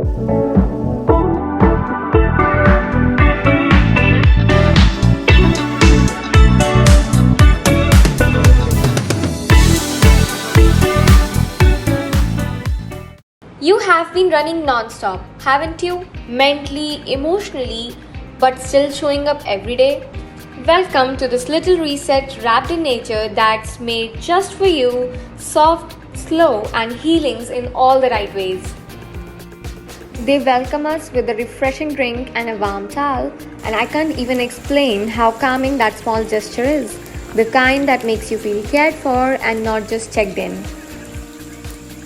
You have been running non-stop, haven't you? Mentally, emotionally, but still showing up every day? Welcome to this little reset wrapped in nature that's made just for you, soft, slow, and healings in all the right ways. They welcome us with a refreshing drink and a warm towel, and I can't even explain how calming that small gesture is. The kind that makes you feel cared for and not just checked in.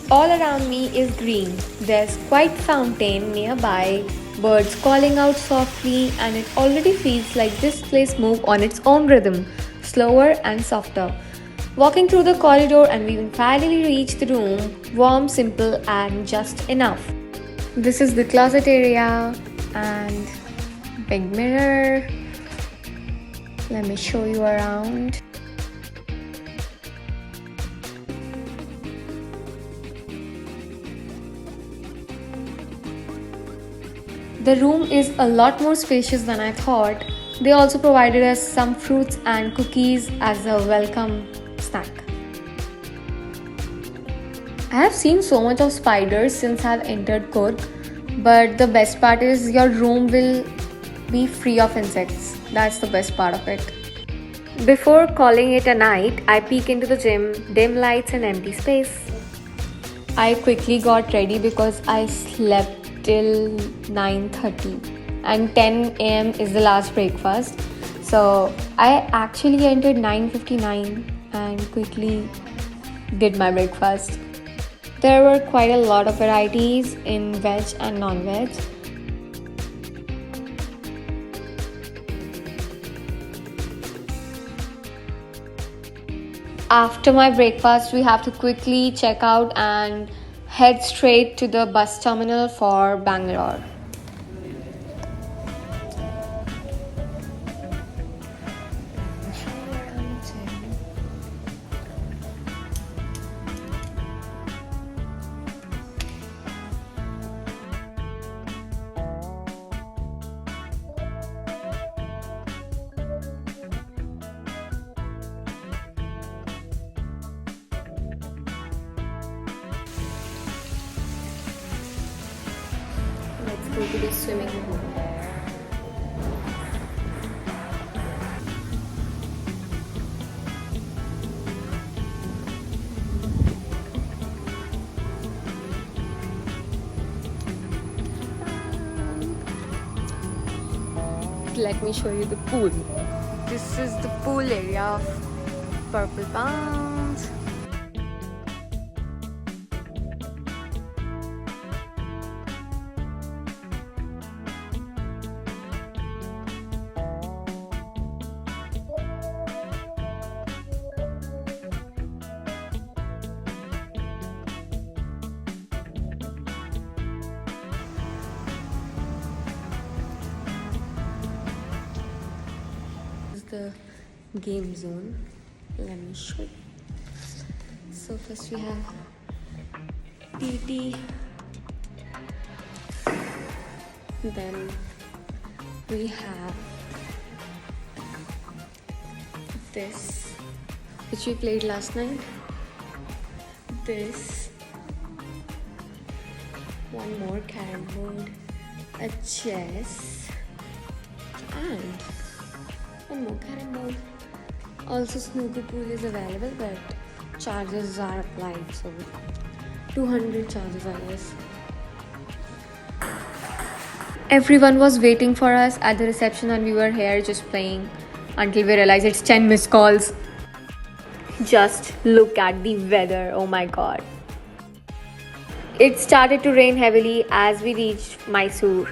All around me is green. There's quite fountain nearby, birds calling out softly, and it already feels like this place moves on its own rhythm, slower and softer. Walking through the corridor and we finally reach the room, warm, simple and just enough. This is the closet area and big mirror. Let me show you around. The room is a lot more spacious than I thought. They also provided us some fruits and cookies as a welcome snack. I have seen so much of spiders since I've entered COORG, but the best part is your room will be free of insects. That's the best part of it. Before calling it a night, I peek into the gym, dim lights and empty space. I quickly got ready because I slept till 9:30 and 10 a.m. is the last breakfast. So I actually entered 9:59 and quickly did my breakfast. There were quite a lot of varieties in veg and non-veg. After my breakfast, we have to quickly check out and head straight to the bus terminal for Bangalore. Let's go to the swimming pool. Let me show you the pool. This is the pool area of Purple Bounce. The game zone. Let me show you. So first we have PT, then we have this which we played last night, this, one more carrom board, a chess and one more carrom board. Also snooker pool is available, but charges are applied, so 200 charges I guess. Everyone was waiting for us at the reception and we were here just playing until we realized it's 10 missed calls. Just look at the weather, oh my god. It started to rain heavily as we reached Mysore.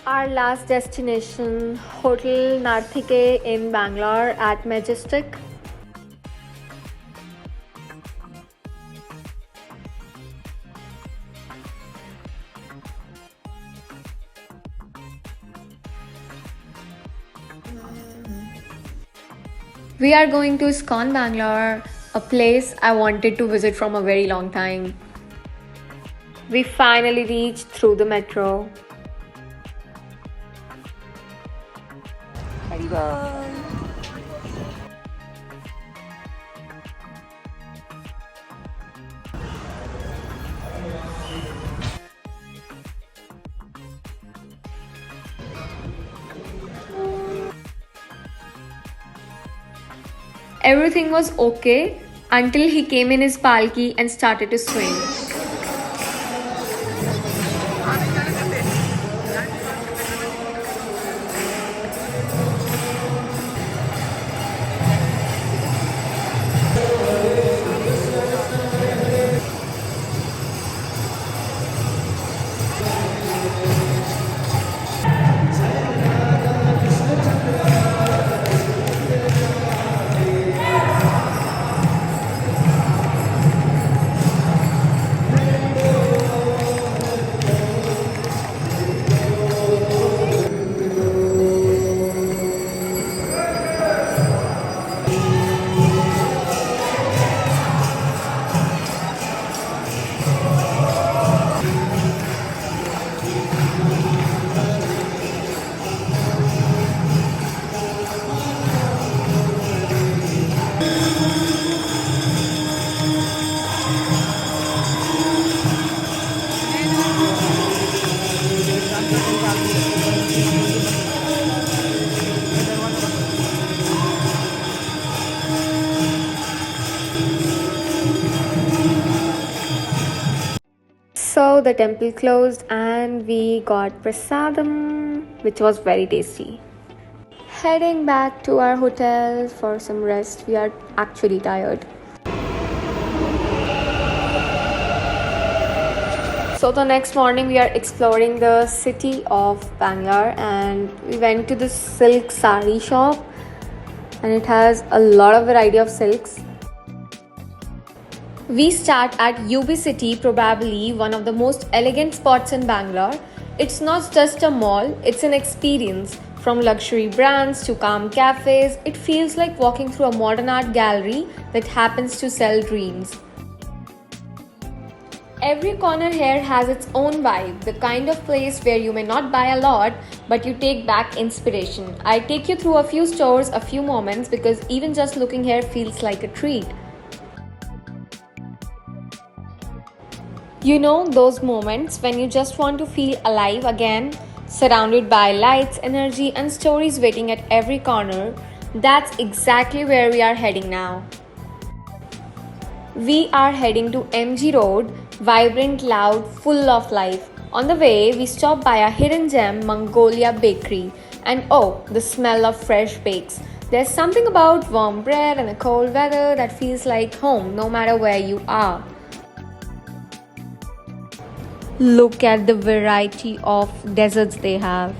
Our last destination, Hotel Narthike in Bangalore at Majestic. We are going to Iskcon Bangalore, a place I wanted to visit from a very long time. We finally reached through the metro. Everything was okay until he came in his palki and started to swing. So the temple closed and we got prasadam, which was very tasty. Heading back to our hotel for some rest. We are actually tired. So the next morning we are exploring the city of Bangalore and we went to the silk sari shop and it has a lot of variety of silks. We start at UB City, probably one of the most elegant spots in Bangalore. It's not just a mall, it's an experience. From luxury brands to calm cafes, it feels like walking through a modern art gallery that happens to sell dreams. Every corner here has its own vibe, the kind of place where you may not buy a lot, but you take back inspiration. I take you through a few stores, a few moments, because even just looking here feels like a treat. You know those moments when you just want to feel alive again, surrounded by lights, energy, and stories waiting at every corner? That's exactly where we are heading now. We are heading to MG Road, vibrant, loud, full of life. On the way, we stop by a hidden gem, Mongolia Bakery, and oh, the smell of fresh bakes. There's something about warm bread and a cold weather that feels like home no matter where you are. Look at the variety of desserts they have.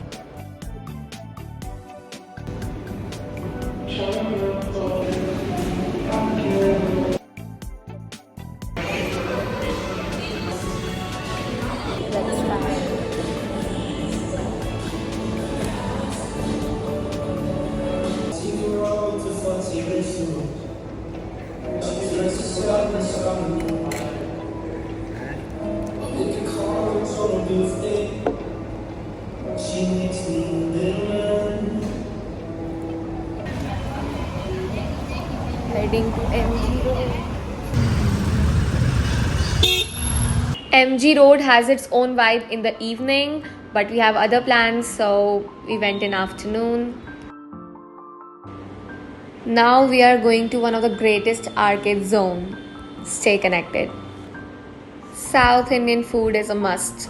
Heading to MG Road. MG Road has its own vibe in the evening, but we have other plans, so we went in afternoon. Now we are going to one of the greatest arcade zone. Stay connected. South Indian food is a must.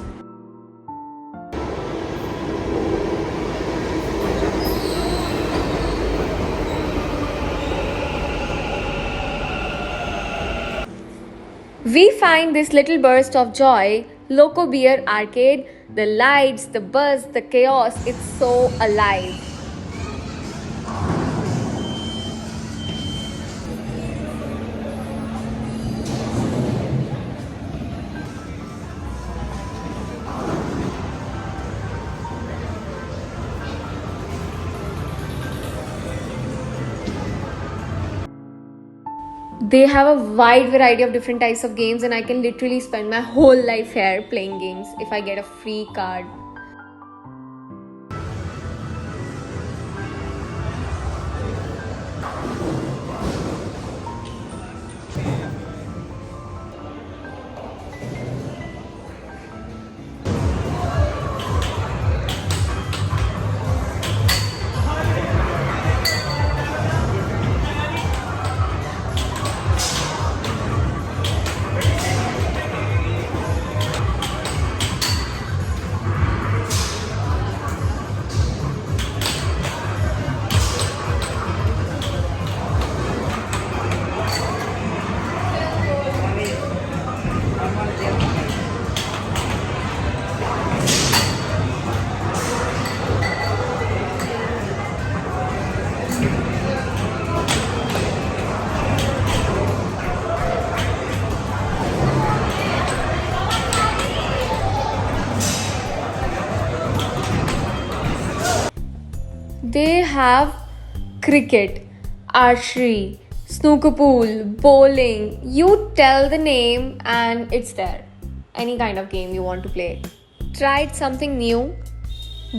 We find this little burst of joy, Loco Beer Arcade, the lights, the buzz, the chaos, it's so alive. They have a wide variety of different types of games, and I can literally spend my whole life here playing games if I get a free card. They have cricket, archery, snooker pool, bowling. You tell the name and it's there. Any kind of game you want to play. Tried something new?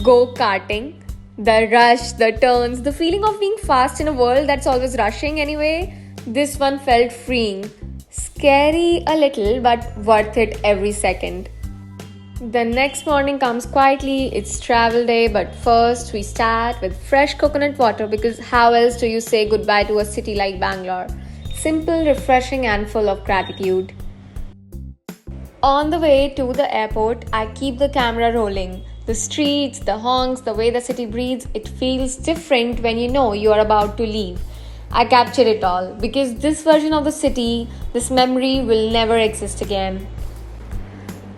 Go karting. The rush, the turns, the feeling of being fast in a world that's always rushing anyway. This one felt freeing. Scary a little, but worth it every second. The next morning comes quietly, it's travel day, but first we start with fresh coconut water because how else do you say goodbye to a city like Bangalore? Simple, refreshing, and full of gratitude. On the way to the airport, I keep the camera rolling. The streets, the honks, the way the city breathes, it feels different when you know you are about to leave. I capture it all because this version of the city, this memory will never exist again.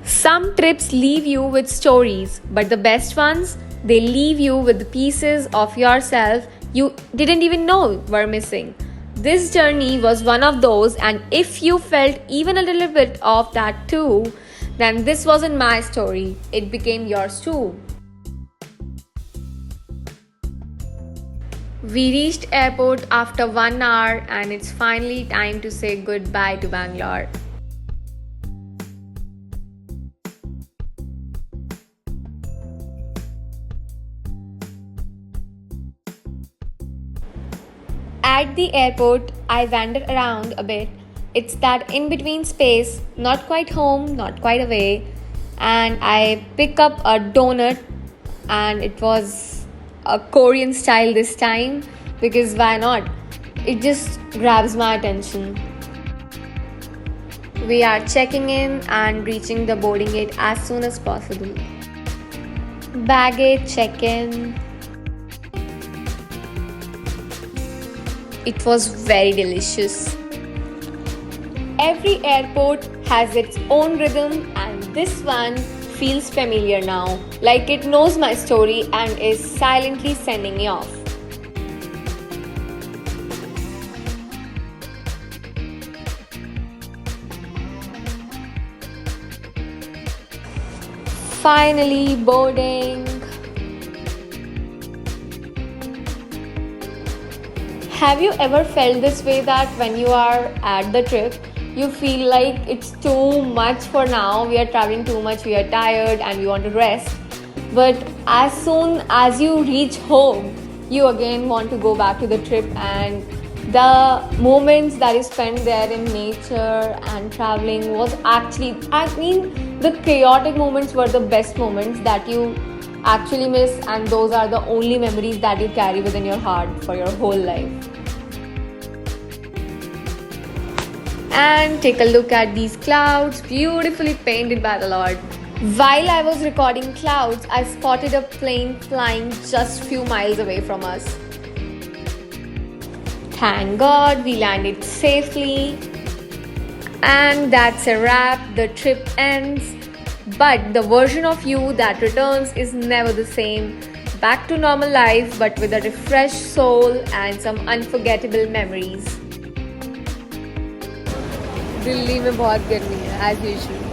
Some trips leave you with stories, but the best ones, they leave you with the pieces of yourself you didn't even know were missing. This journey was one of those, and if you felt even a little bit of that too, then this wasn't my story, it became yours too. We reached airport after 1 hour and it's finally time to say goodbye to Bangalore. At the airport, I wander around a bit. It's that in between space, not quite home, not quite away. And I pick up a donut, and it was a Korean style this time because why not? It just grabs my attention. We are checking in and reaching the boarding gate as soon as possible. Baggage check in. It was very delicious. Every airport has its own rhythm, and this one feels familiar now, like it knows my story and is silently sending me off. Finally, boarding. Have you ever felt this way that when you are at the trip, you feel like it's too much for now, we are traveling too much, we are tired and we want to rest. But as soon as you reach home, you again want to go back to the trip, and the moments that you spent there in nature and traveling was actually, the chaotic moments were the best moments that you actually miss, and those are the only memories that you carry within your heart for your whole life. And take a look at these clouds, beautifully painted by the Lord. While I was recording clouds, I spotted a plane flying just few miles away from us. Thank God we landed safely. And that's a wrap, the trip ends. But the version of you that returns is never the same. Back to normal life, but with a refreshed soul and some unforgettable memories. Delhi में बहुत गर्मी है as usual.